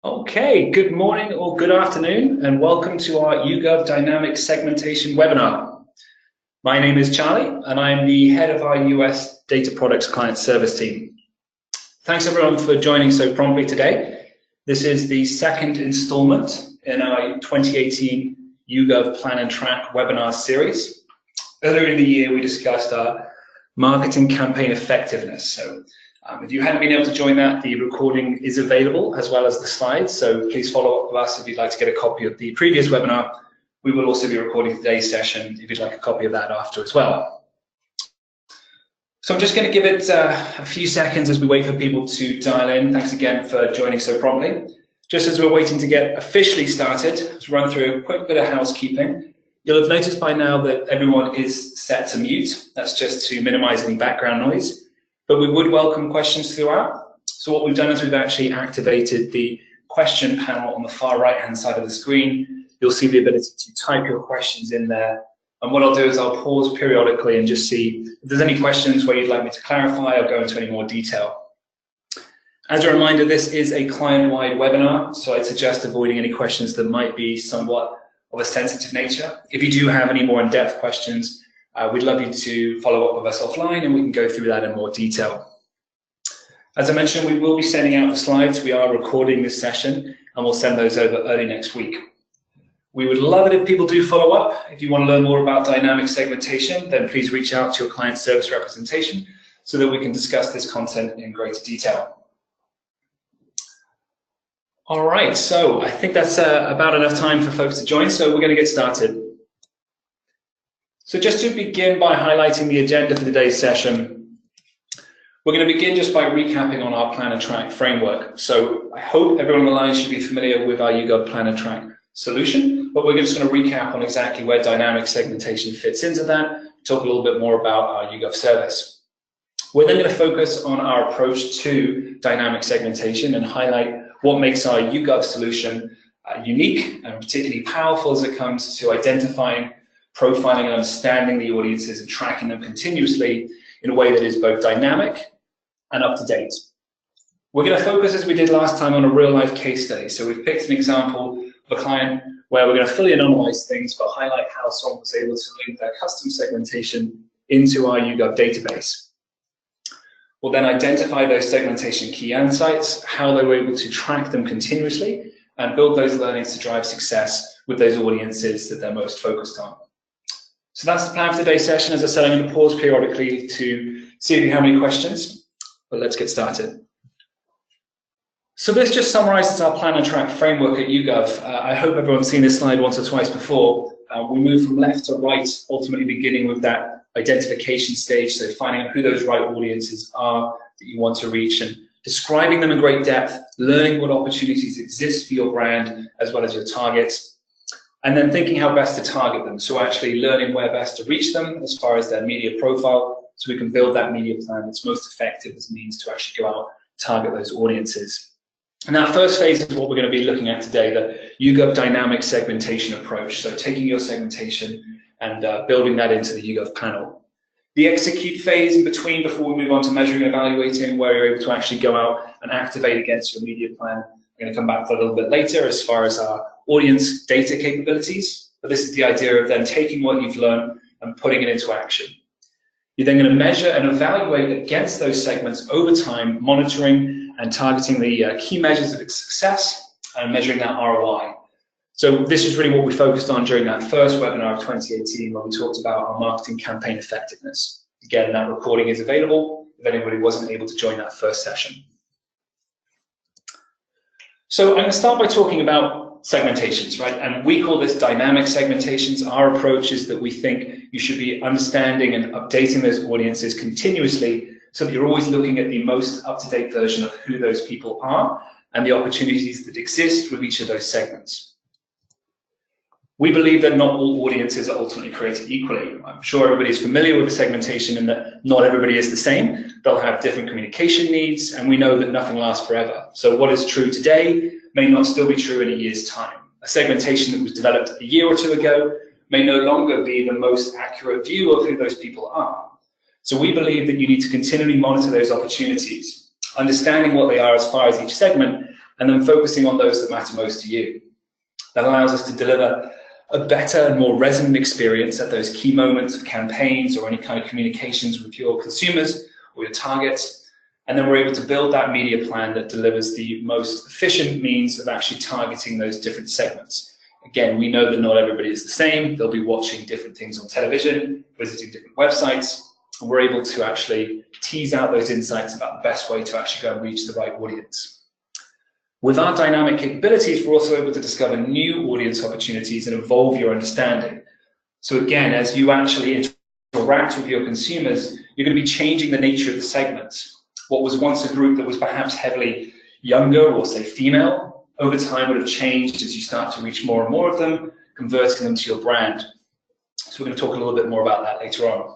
Okay, good morning or good afternoon, and welcome to our YouGov Dynamic Segmentation webinar. My name is Charlie, and I'm the head of our US Data Products Client Service team. Thanks everyone for joining so promptly today. This is the second installment in our 2018 YouGov Plan and Track webinar series. Earlier in the year, we discussed our marketing campaign effectiveness. If you hadn't been able to join that, the recording is available as well as the slides, so please follow up with us if you'd like to get a copy of the previous webinar. We will also be recording today's session if you'd like a copy of that after as well. So I'm just going to give it a few seconds as we wait for people to dial in. Thanks again for joining so promptly. Just as we're waiting to get officially started, to run through a quick bit of housekeeping. You'll have noticed by now that everyone is set to mute. That's just to minimize any background noise. But we would welcome questions throughout. So what we've done is we've actually activated the question panel on the far right-hand side of the screen. You'll see the ability to type your questions in there. And what I'll do is I'll pause periodically and just see if there's any questions where you'd like me to clarify or go into any more detail. As a reminder, this is a client-wide webinar, so I'd suggest avoiding any questions that might be somewhat of a sensitive nature. If you do have any more in-depth questions, we'd love you to follow up with us offline and we can go through that in more detail. As I mentioned, we will be sending out the slides. We are recording this session and we'll send those over early next week. We would love it if people do follow up. If you want to learn more about dynamic segmentation, then please reach out to your client service representation so that we can discuss this content in greater detail. All right, so I think that's about enough time for folks to join, so we're going to get started. So just to begin by highlighting the agenda for today's session, we're going to begin just by recapping on our Plan and Track framework. So I hope everyone on the line should be familiar with our YouGov Plan and Track solution, but we're just going to recap on exactly where dynamic segmentation fits into that, talk a little bit more about our YouGov service. We're then going to focus on our approach to dynamic segmentation and highlight what makes our YouGov solution unique and particularly powerful as it comes to identifying, profiling and understanding the audiences and tracking them continuously in a way that is both dynamic and up to date. We're going to focus, as we did last time, on a real life case study. So we've picked an example of a client where we're going to fully anonymize things but highlight how someone was able to link their custom segmentation into our YouGov database. We'll then identify those segmentation key insights, how they were able to track them continuously and build those learnings to drive success with those audiences that they're most focused on. So that's the plan for today's session. As I said, I'm going to pause periodically to see if you have any questions, but let's get started. So this just summarizes our Plan and Track framework at YouGov. I hope everyone's seen this slide once or twice before. We move from left to right, ultimately beginning with that identification stage, so finding out who those right audiences are that you want to reach and describing them in great depth, learning what opportunities exist for your brand as well as your targets, and then thinking how best to target them. So actually learning where best to reach them as far as their media profile, so we can build that media plan that's most effective as a means to actually go out and target those audiences. And that first phase is what we're going to be looking at today, the YouGov dynamic segmentation approach. So taking your segmentation and building that into the YouGov panel. The execute phase in between, before we move on to measuring and evaluating, where you're able to actually go out and activate against your media plan. I'm going to come back for a little bit later as far as our audience data capabilities, but this is the idea of then taking what you've learned and putting it into action. You're then going to measure and evaluate against those segments over time, monitoring and targeting the key measures of its success and measuring that ROI. So this is really what we focused on during that first webinar of 2018 when we talked about our marketing campaign effectiveness. Again, that recording is available if anybody wasn't able to join that first session. So I'm going to start by talking about segmentations, right? And we call this dynamic segmentations. Our approach is that we think you should be understanding and updating those audiences continuously so that you're always looking at the most up-to-date version of who those people are and the opportunities that exist with each of those segments. We believe that not all audiences are ultimately created equally. I'm sure everybody's familiar with the segmentation and that not everybody is the same. They'll have different communication needs, and we know that nothing lasts forever. So what is true today may not still be true in a year's time. A segmentation that was developed a year or two ago may no longer be the most accurate view of who those people are. So we believe that you need to continually monitor those opportunities, understanding what they are as far as each segment, and then focusing on those that matter most to you. That allows us to deliver a better and more resonant experience at those key moments of campaigns or any kind of communications with your consumers or your targets. And then we're able to build that media plan that delivers the most efficient means of actually targeting those different segments. Again, we know that not everybody is the same. They'll be watching different things on television, visiting different websites, and we're able to actually tease out those insights about the best way to actually go and reach the right audience. With our dynamic capabilities, we're also able to discover new audience opportunities and evolve your understanding. So again, as you actually interact with your consumers, you're going to be changing the nature of the segments. What was once a group that was perhaps heavily younger or say female, over time would have changed as you start to reach more and more of them, converting them to your brand. So we're going to talk a little bit more about that later on.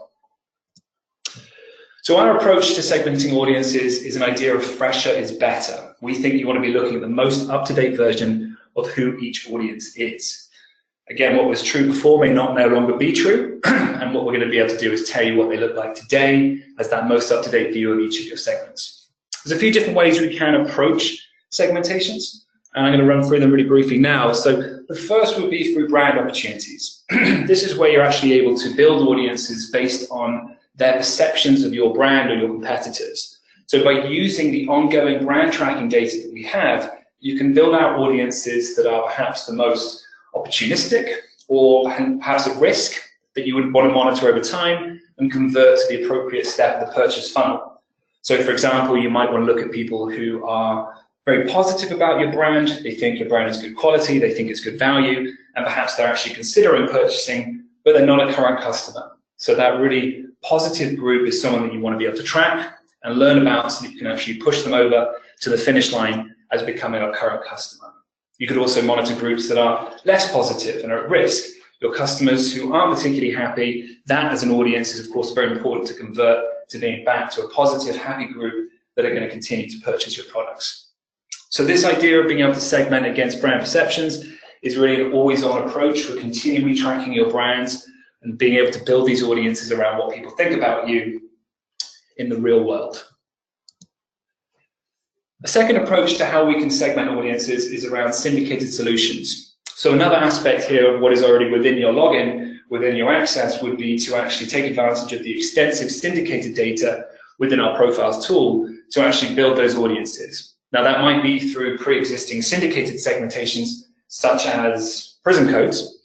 So our approach to segmenting audiences is an idea of fresher is better. We think you want to be looking at the most up-to-date version of who each audience is. Again, what was true before may no longer be true, and what we're going to be able to do is tell you what they look like today as that most up-to-date view of each of your segments. There's a few different ways we can approach segmentations, and I'm going to run through them really briefly now. So the first would be through brand opportunities. This is where you're actually able to build audiences based on their perceptions of your brand or your competitors. So by using the ongoing brand tracking data that we have, you can build out audiences that are perhaps the most opportunistic or perhaps at risk that you would want to monitor over time and convert to the appropriate step of the purchase funnel. So for example, you might want to look at people who are very positive about your brand. They think your brand is good quality, they think it's good value, and perhaps they're actually considering purchasing, but they're not a current customer. So that really positive group is someone that you want to be able to track and learn about so that you can actually push them over to the finish line as becoming a current customer. You could also monitor groups that are less positive and are at risk. Your customers who aren't particularly happy, that as an audience is of course very important to convert to being back to a positive, happy group that are going to continue to purchase your products. So this idea of being able to segment against brand perceptions is really an always-on approach. We're continually tracking your brands and being able to build these audiences around what people think about you in the real world. A second approach to how we can segment audiences is around syndicated solutions. So another aspect here of what is already within your login, within your access, would be to actually take advantage of the extensive syndicated data within our profiles tool to actually build those audiences. Now that might be through pre-existing syndicated segmentations such as prison codes,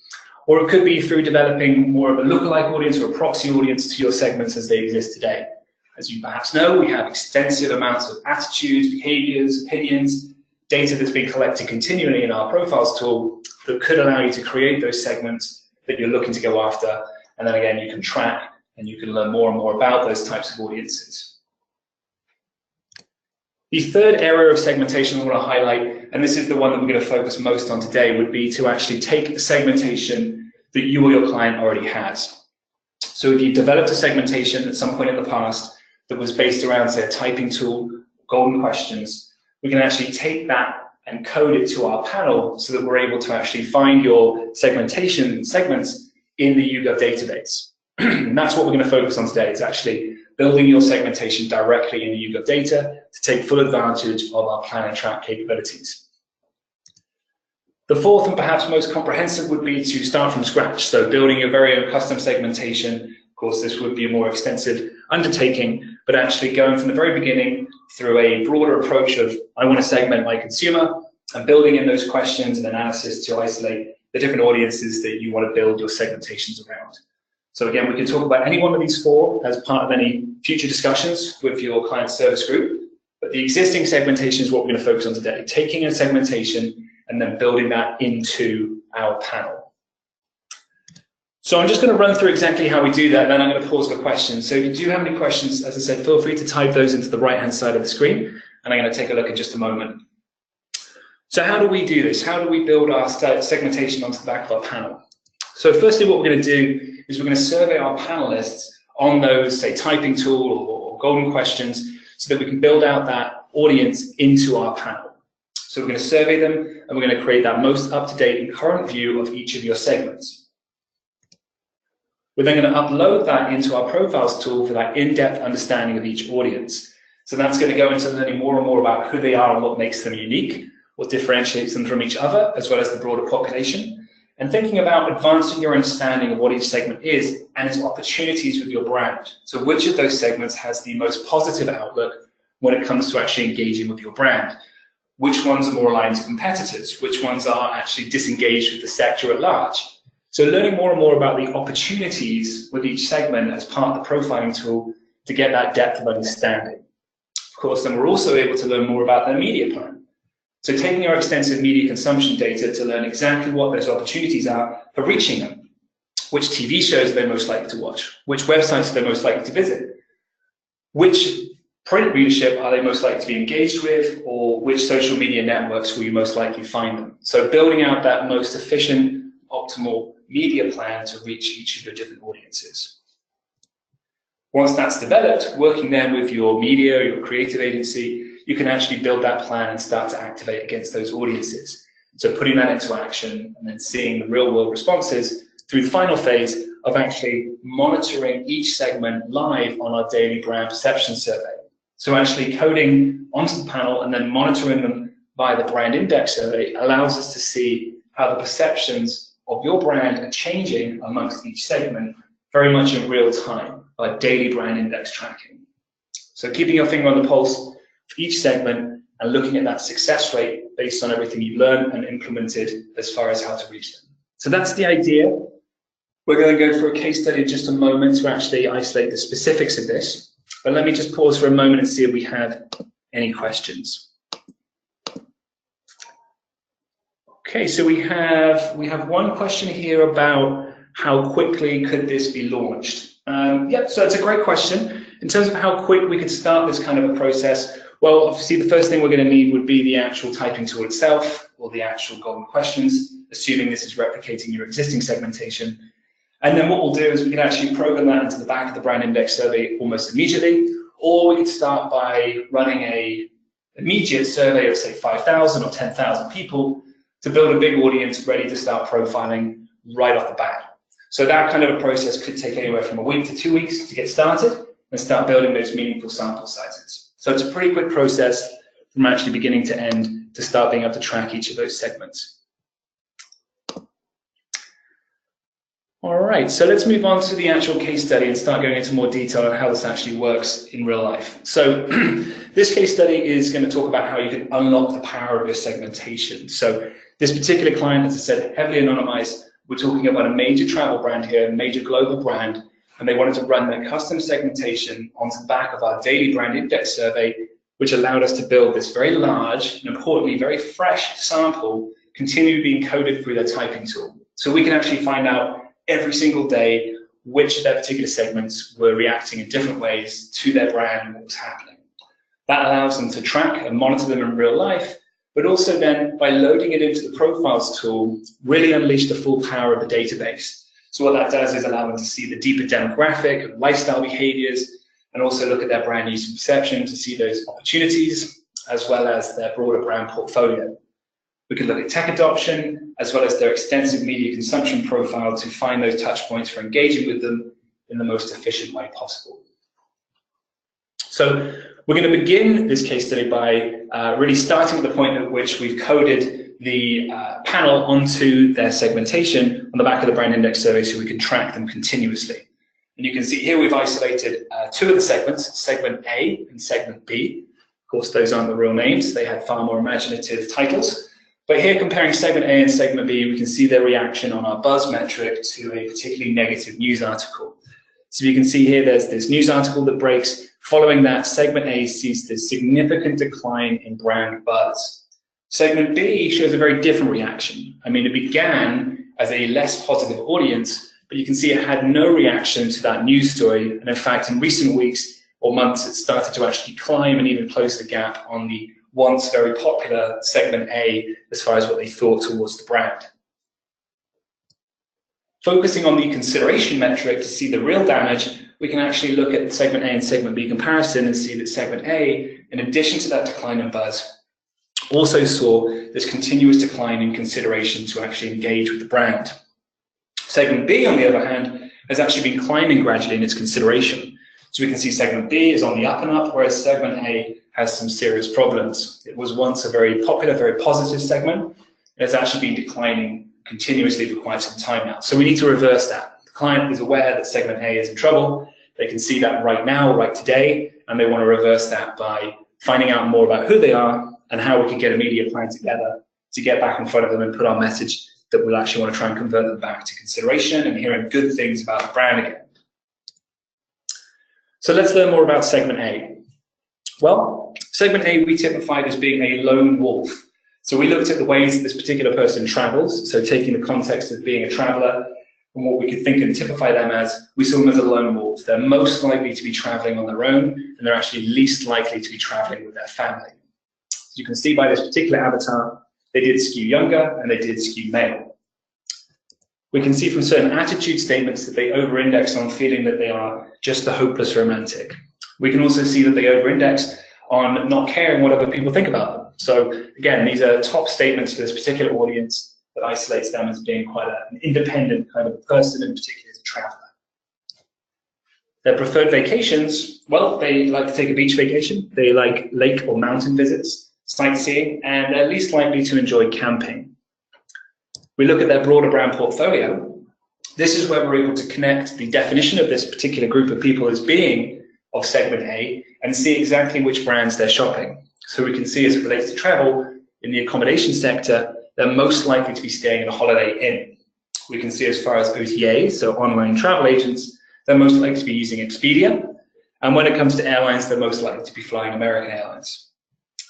or it could be through developing more of a lookalike audience or a proxy audience to your segments as they exist today. As you perhaps know, we have extensive amounts of attitudes, behaviors, opinions, data that's being collected continually in our profiles tool that could allow you to create those segments that you're looking to go after. And then again, you can track and you can learn more and more about those types of audiences. The third area of segmentation I want to highlight, and this is the one that we're going to focus most on today, would be to actually take a segmentation that you or your client already has. So if you developed a segmentation at some point in the past that was based around, say, a typing tool, golden questions, we can actually take that and code it to our panel so that we're able to actually find your segmentation segments in the YouGov database. And that's what we're going to focus on today, is actually building your segmentation directly in the YouGov data to take full advantage of our plan and track capabilities. The fourth and perhaps most comprehensive would be to start from scratch. So building your very own custom segmentation. Of course, this would be a more extensive undertaking, but actually going from the very beginning through a broader approach of, I want to segment my consumer, and building in those questions and analysis to isolate the different audiences that you want to build your segmentations around. So again, we can talk about any one of these four as part of any future discussions with your client service group, but the existing segmentation is what we're going to focus on today, taking a segmentation and then building that into our panel. So I'm just going to run through exactly how we do that, and then I'm going to pause for questions. So if you do have any questions, as I said, feel free to type those into the right-hand side of the screen, and I'm going to take a look in just a moment. So how do we do this? How do we build our segmentation onto the back of our panel? So firstly, what we're going to do is we're going to survey our panelists on those, say, typing tool or golden questions, so that we can build out that audience into our panel. So we're going to survey them, and we're going to create that most up-to-date and current view of each of your segments. We're then going to upload that into our profiles tool for that in-depth understanding of each audience. So that's going to go into learning more and more about who they are and what makes them unique. what differentiates them from each other, as well as the broader population, and thinking about advancing your understanding of what each segment is and its opportunities with your brand. So which of those segments has the most positive outlook when it comes to actually engaging with your brand? Which ones are more aligned to competitors? Which ones are actually disengaged with the sector at large? So learning more and more about the opportunities with each segment as part of the profiling tool to get that depth of understanding. Of course, then we're also able to learn more about their media plan. So taking our extensive media consumption data to learn exactly what those opportunities are for reaching them. Which TV shows they're most likely to watch? Which websites they're most likely to visit? Which print readership are they most likely to be engaged with? Or which social media networks will you most likely find them? So building out that most efficient, optimal media plan to reach each of your different audiences. Once that's developed, working then with your media, your creative agency, you can actually build that plan and start to activate against those audiences. So putting that into action and then seeing the real world responses through the final phase of actually monitoring each segment live on our daily brand perception survey. So actually coding onto the panel and then monitoring them via the brand index survey allows us to see how the perceptions of your brand are changing amongst each segment very much in real time by daily brand index tracking. So keeping your finger on the pulse for each segment and looking at that success rate based on everything you've learned and implemented as far as how to reach them. So that's the idea. We're going to go through a case study in just a moment to actually isolate the specifics of this. But let me just pause for a moment and see if we have any questions. Okay, so we have one question here about how quickly could this be launched? Yeah, so it's a great question. In terms of how quick we could start this kind of a process, well, obviously the first thing we're going to need would be the actual typing tool itself, or the actual golden questions, assuming this is replicating your existing segmentation. And then what we'll do is we can actually program that into the back of the brand index survey almost immediately, or we could start by running an immediate survey of say 5,000 or 10,000 people to build a big audience ready to start profiling right off the bat. So that kind of a process could take anywhere from a week to 2 weeks to get started and start building those meaningful sample sizes. So it's a pretty quick process from actually beginning to end to start being able to track each of those segments. All right, so let's move on to the actual case study and start going into more detail on how this actually works in real life. So this case study is going to talk about how you can unlock the power of your segmentation. So this particular client, as I said, heavily anonymized. We're talking about a major travel brand here, a major global brand, and they wanted to run their custom segmentation onto the back of our daily brand index survey, which allowed us to build this very large and importantly very fresh sample continually being coded through their typing tool. So we can actually find out every single day which of their particular segments were reacting in different ways to their brand and what was happening. That allows them to track and monitor them in real life, but also then by loading it into the profiles tool, really unleash the full power of the database. So what that does is allow them to see the deeper demographic and lifestyle behaviors, and also look at their brand use and perception to see those opportunities, as well as their broader brand portfolio. We can look at tech adoption, as well as their extensive media consumption profile to find those touch points for engaging with them in the most efficient way possible. So we're going to begin this case study by really starting at the point at which we've coded the panel onto their segmentation on the back of the brand index survey so we can track them continuously. And you can see here we've isolated two of the segments, segment A and segment B. Of course, those aren't the real names. They had far more imaginative titles. But here, comparing segment A and segment B, we can see their reaction on our buzz metric to a particularly negative news article. So you can see here there's this news article that breaks. Following that, segment A sees this significant decline in brand buzz. Segment B shows a very different reaction. I mean, it began as a less positive audience, but you can see it had no reaction to that news story. And in fact, in recent weeks or months, it started to actually climb and even close the gap on the once very popular segment A as far as what they thought towards the brand. Focusing on the consideration metric to see the real damage, we can actually look at segment A and segment B comparison and see that segment A, in addition to that decline in buzz, also saw this continuous decline in consideration to actually engage with the brand. Segment B, on the other hand, has actually been climbing gradually in its consideration. So we can see segment B is on the up and up, whereas segment A has some serious problems. It was once a very popular, very positive segment. It's actually been declining continuously for quite some time now. So we need to reverse that. The client is aware that segment A is in trouble. They can see that right now, right today, and they want to reverse that by finding out more about who they are and how we can get a media plan together to get back in front of them and put our message that we'll actually want to try and convert them back to consideration and hearing good things about the brand again. So let's learn more about segment A. Well, segment A we typified as being a lone wolf. So we looked at the ways that this particular person travels, so taking the context of being a traveler and what we could think and typify them as, we saw them as a lone wolf. They're most likely to be traveling on their own, and they're actually least likely to be traveling with their family. As you can see by this particular avatar, they did skew younger and they did skew male. We can see from certain attitude statements that they over-index on feeling that they are just a hopeless romantic. We can also see that they over-index on not caring what other people think about them. So again, these are top statements for this particular audience that isolates them as being quite an independent kind of person, in particular as a traveler. Their preferred vacations, well, they like to take a beach vacation. They like lake or mountain visits, sightseeing, and they're least likely to enjoy camping. We look at their broader brand portfolio. This is where we're able to connect the definition of this particular group of people as being of segment A and see exactly which brands they're shopping. So we can see as it relates to travel, in the accommodation sector, they're most likely to be staying in a Holiday Inn. We can see as far as OTAs, so online travel agents, they're most likely to be using Expedia. And when it comes to airlines, they're most likely to be flying American Airlines.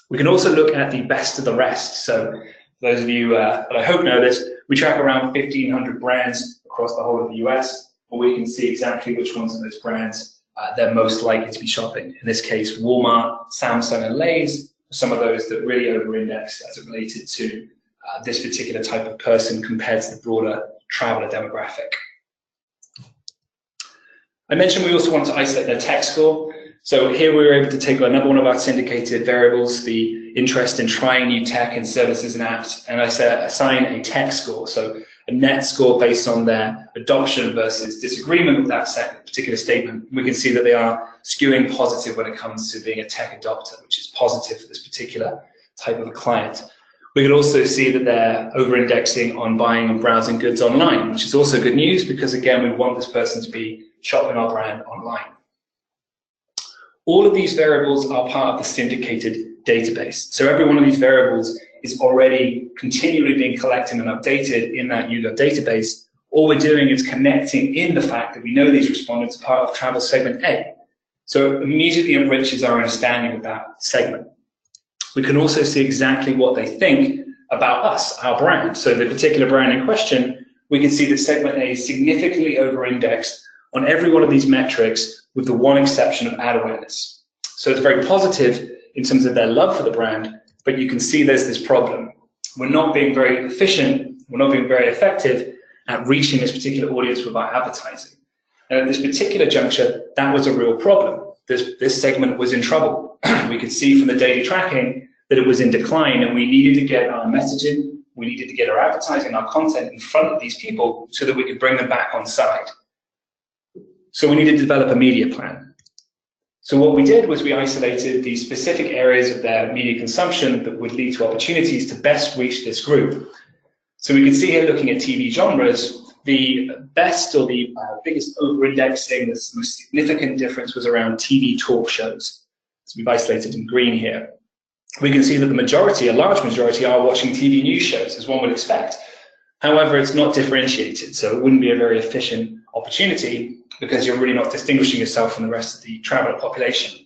We can also look at the best of the rest. So for those of you that I hope know this, we track around 1,500 brands across the whole of the US, and we can see exactly which ones of those brands they're most likely to be shopping. In this case, Walmart, Samsung, and Lay's are some of those that really over-index as it related to this particular type of person compared to the broader traveler demographic. I mentioned we also want to isolate their tech score. So here we were able to take another one of our syndicated variables, the interest in trying new tech and services and apps, and I assign a tech score, so a net score based on their adoption versus disagreement with that particular statement. We can see that they are skewing positive when it comes to being a tech adopter, which is positive for this particular type of a client. We can also see that they're over-indexing on buying and browsing goods online, which is also good news because, again, we want this person to be shopping our brand online. All of these variables are part of the syndicated database. So every one of these variables is already continually being collected and updated in that YouGov database. All we're doing is connecting in the fact that we know these respondents are part of travel segment A. So it immediately enriches our understanding of that segment. We can also see exactly what they think about us, our brand. So the particular brand in question, we can see that segment A is significantly over-indexed on every one of these metrics with the one exception of ad awareness. So it's very positive in terms of their love for the brand, but you can see there's this problem. We're not being very efficient, we're not being very effective at reaching this particular audience with our advertising. And at this particular juncture, that was a real problem. This segment was in trouble. We could see from the daily tracking that it was in decline, and we needed to get our messaging, we needed to get our advertising, our content in front of these people so that we could bring them back on side. So we needed to develop a media plan. So what we did was we isolated the specific areas of their media consumption that would lead to opportunities to best reach this group. So we can see here, looking at TV genres, the best or the biggest over-indexing, the most significant difference was around TV talk shows. So we've isolated in green here. We can see that the majority, a large majority, are watching TV news shows, as one would expect. However, it's not differentiated, so it wouldn't be a very efficient opportunity because you're really not distinguishing yourself from the rest of the traveler population.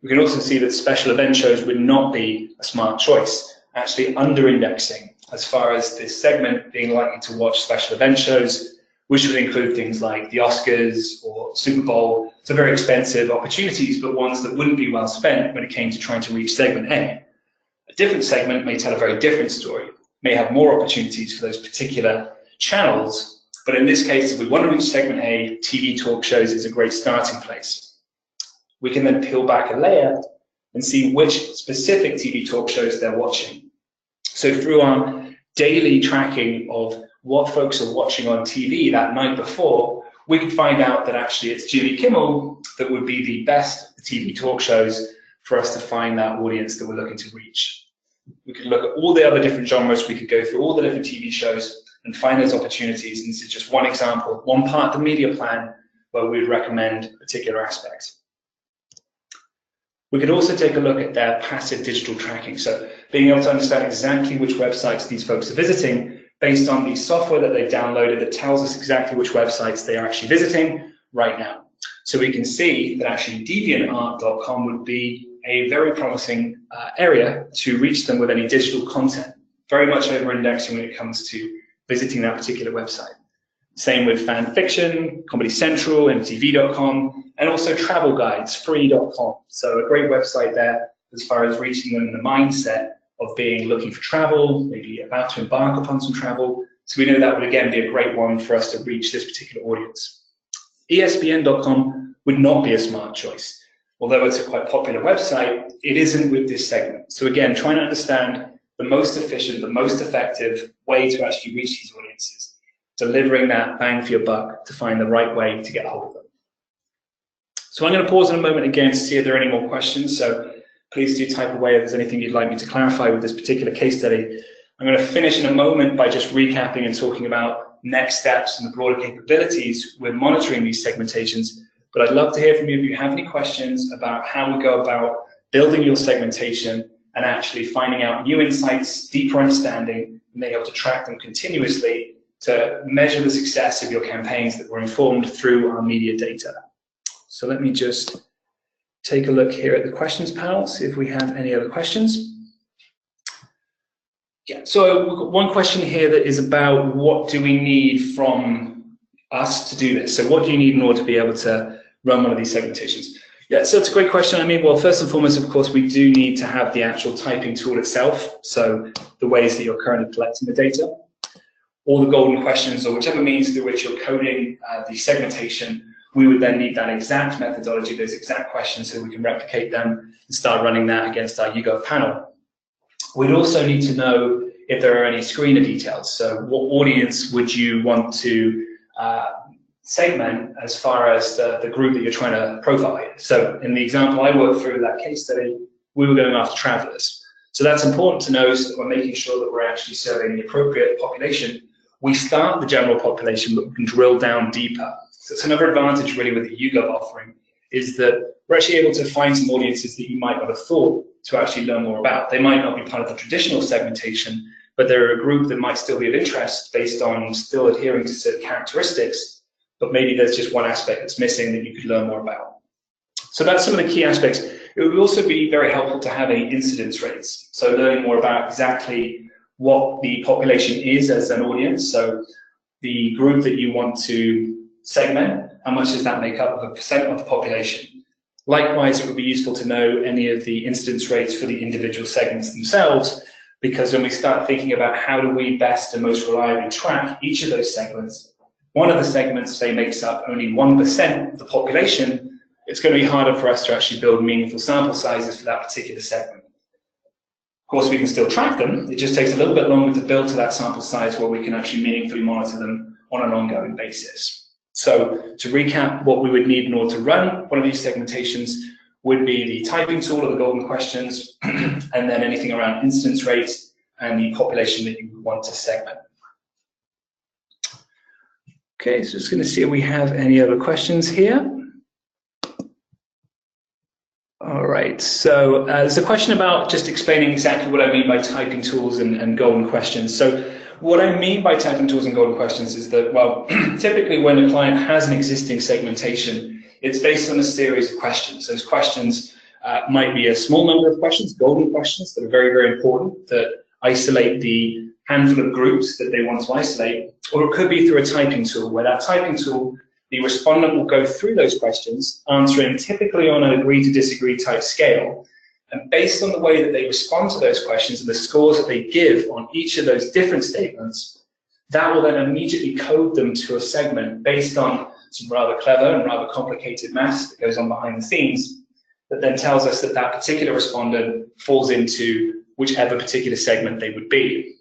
We can also see that special event shows would not be a smart choice, actually under-indexing as far as this segment being likely to watch special event shows, which would include things like the Oscars or Super Bowl. So very expensive opportunities, but ones that wouldn't be well spent when it came to trying to reach segment A. A different segment may tell a very different story, may have more opportunities for those particular channels, but in this case, if we want to reach segment A, TV talk shows is a great starting place. We can then peel back a layer and see which specific TV talk shows they're watching. So through our daily tracking of what folks are watching on TV that night before, we can find out that actually it's Jimmy Kimmel that would be the best TV talk shows for us to find that audience that we're looking to reach. We could look at all the other different genres, we could go through all the different TV shows and find those opportunities, and this is just one example, one part of the media plan where we'd recommend particular aspects. We could also take a look at their passive digital tracking, so being able to understand exactly which websites these folks are visiting based on the software that they've downloaded that tells us exactly which websites they are actually visiting right now. So we can see that actually deviantart.com would be a very promising area to reach them with any digital content, very much over-indexing when it comes to visiting that particular website. Same with fan fiction, Comedy Central, MTV.com, and also travel guides, free.com. So a great website there as far as reaching them in the mindset of being looking for travel, maybe about to embark upon some travel. So we know that would again be a great one for us to reach this particular audience. ESPN.com would not be a smart choice. Although it's a quite popular website, it isn't with this segment. So again, trying to understand the most efficient, the most effective way to actually reach these audiences, delivering that bang for your buck to find the right way to get hold of them. So I'm going to pause in a moment again to see if there are any more questions. So please do type away if there's anything you'd like me to clarify with this particular case study. I'm going to finish in a moment by just recapping and talking about next steps and the broader capabilities we're monitoring these segmentations. But I'd love to hear from you if you have any questions about how we go about building your segmentation and actually finding out new insights, deeper understanding, and being able to track them continuously to measure the success of your campaigns that were informed through our media data. So let me just take a look here at the questions panel, see if we have any other questions. Yeah, so we've got one question here that is about what do we need from us to do this? So what do you need in order to be able to run one of these segmentations? Yeah, so it's a great question. I mean, well, first and foremost, of course, we do need to have the actual typing tool itself. So the ways that you're currently collecting the data, all the golden questions or whichever means through which you're coding the segmentation, we would then need that exact methodology, those exact questions, so we can replicate them and start running that against our YouGov panel. We'd also need to know if there are any screener details. So what audience would you want to segment as far as the group that you're trying to profile here? So in the example I worked through that case study, we were going after travelers. So that's important to know so that we're making sure that we're actually serving the appropriate population. We start the general population, but we can drill down deeper. So it's another advantage really with the YouGov offering is that we're actually able to find some audiences that you might not have thought to actually learn more about. They might not be part of the traditional segmentation, but they're a group that might still be of interest based on still adhering to certain characteristics, but maybe there's just one aspect that's missing that you could learn more about. So that's some of the key aspects. It would also be very helpful to have any incidence rates. So learning more about exactly what the population is as an audience. So the group that you want to segment, how much does that make up of a percent of the population? Likewise, it would be useful to know any of the incidence rates for the individual segments themselves, because when we start thinking about how do we best and most reliably track each of those segments, one of the segments, say, makes up only 1% of the population, it's going to be harder for us to actually build meaningful sample sizes for that particular segment. Of course, we can still track them. It just takes a little bit longer to build to that sample size where we can actually meaningfully monitor them on an ongoing basis. So to recap, what we would need in order to run one of these segmentations would be the typing tool or the golden questions, and then anything around incidence rates and the population that you would want to segment. Okay, so just going to see if we have any other questions here. All right, so there's a question about just explaining exactly what I mean by typing tools and golden questions. So what I mean by typing tools and golden questions is that, well, typically when a client has an existing segmentation, it's based on a series of questions. Those questions might be a small number of questions, golden questions that are very, very important, that isolate the handful of groups that they want to isolate, or it could be through a typing tool, where that typing tool, the respondent will go through those questions, answering typically on an agree to disagree type scale. And based on the way that they respond to those questions and the scores that they give on each of those different statements, that will then immediately code them to a segment based on some rather clever and rather complicated maths that goes on behind the scenes, that then tells us that that particular respondent falls into whichever particular segment they would be.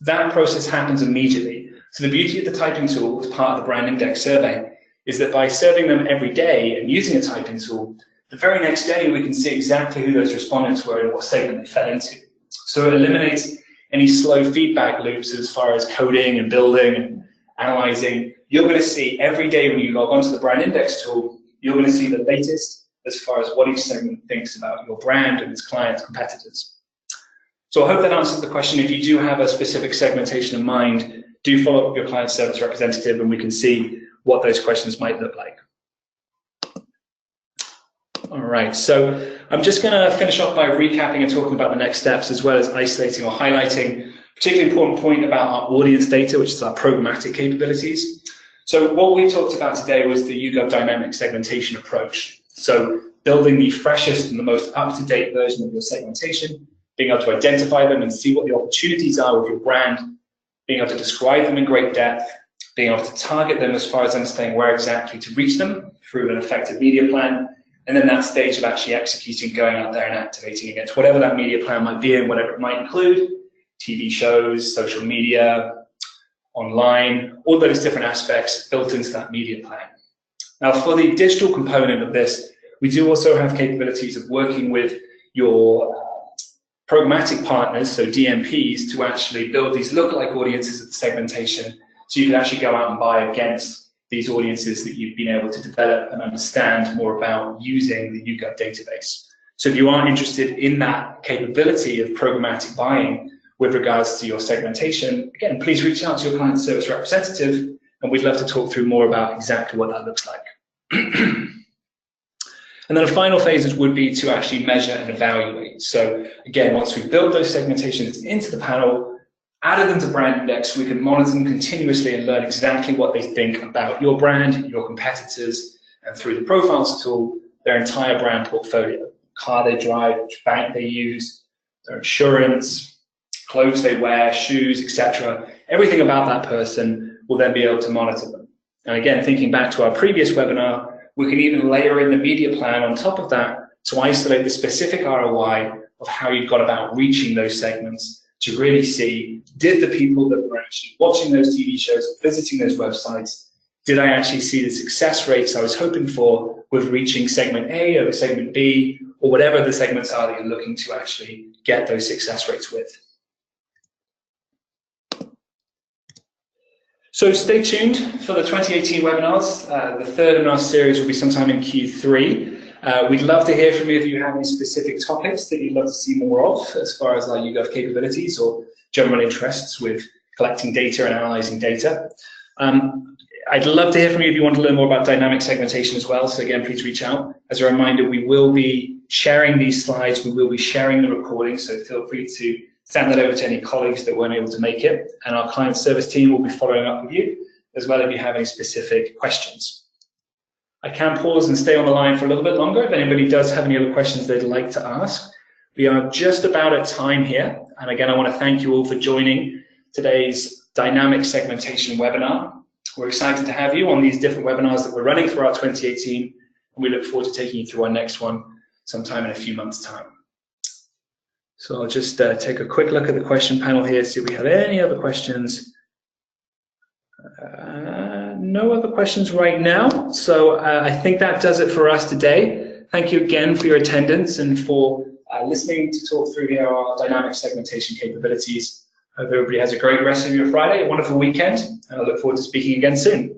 That process happens immediately. So the beauty of the typing tool as part of the brand index survey is that by serving them every day and using a typing tool, the very next day we can see exactly who those respondents were and what segment they fell into. So it eliminates any slow feedback loops as far as coding and building and analyzing. You're going to see every day when you log onto the brand index tool, you're going to see the latest as far as what each segment thinks about your brand and its clients, competitors. So I hope that answers the question. If you do have a specific segmentation in mind, do follow up with your client service representative and we can see what those questions might look like. All right, so I'm just going to finish off by recapping and talking about the next steps, as well as isolating or highlighting a particularly important point about our audience data, which is our programmatic capabilities. So what we talked about today was the YouGov dynamic segmentation approach. So building the freshest and the most up-to-date version of your segmentation, being able to identify them and see what the opportunities are with your brand, being able to describe them in great depth, being able to target them as far as understanding where exactly to reach them through an effective media plan, and then that stage of actually executing, going out there and activating against whatever that media plan might be and whatever it might include, TV shows, social media, online, all those different aspects built into that media plan. Now, for the digital component of this, we do also have capabilities of working with your programmatic partners, so DMPs, to actually build these lookalike audiences of segmentation, so you can actually go out and buy against these audiences that you've been able to develop and understand more about using the YouGov database. So if you are interested in that capability of programmatic buying with regards to your segmentation, again, please reach out to your client service representative, and we'd love to talk through more about exactly what that looks like. And then a final phase would be to actually measure and evaluate. So again, once we've built those segmentations into the panel, added them to brand index, we can monitor them continuously and learn exactly what they think about your brand, your competitors, and through the profiles tool, their entire brand portfolio. Car they drive, which bank they use, their insurance, clothes they wear, shoes, etc. Everything about that person will then be able to monitor them. And again, thinking back to our previous webinar, we can even layer in the media plan on top of that to isolate the specific ROI of how you've got about reaching those segments, to really see, did the people that were actually watching those TV shows, visiting those websites, did I actually see the success rates I was hoping for with reaching segment A or segment B, or whatever the segments are that you're looking to actually get those success rates with. So stay tuned for the 2018 webinars. The third in our series will be sometime in Q3. We'd love to hear from you if you have any specific topics that you'd love to see more of as far as our YouGov capabilities or general interests with collecting data and analyzing data. I'd love to hear from you if you want to learn more about dynamic segmentation as well. So again, please reach out. As a reminder, we will be sharing these slides. We will be sharing the recording, so feel free to send that over to any colleagues that weren't able to make it. And our client service team will be following up with you, as well if you have any specific questions. I can pause and stay on the line for a little bit longer if anybody does have any other questions they'd like to ask. We are just about at time here. And again, I want to thank you all for joining today's dynamic segmentation webinar. We're excited to have you on these different webinars that we're running throughout 2018. And we look forward to taking you through our next one sometime in a few months' time. So I'll just take a quick look at the question panel here, see if we have any other questions. No other questions right now. So I think that does it for us today. Thank you again for your attendance and for listening to talk through here our dynamic segmentation capabilities. Hope everybody has a great rest of your Friday, a wonderful weekend, and I look forward to speaking again soon.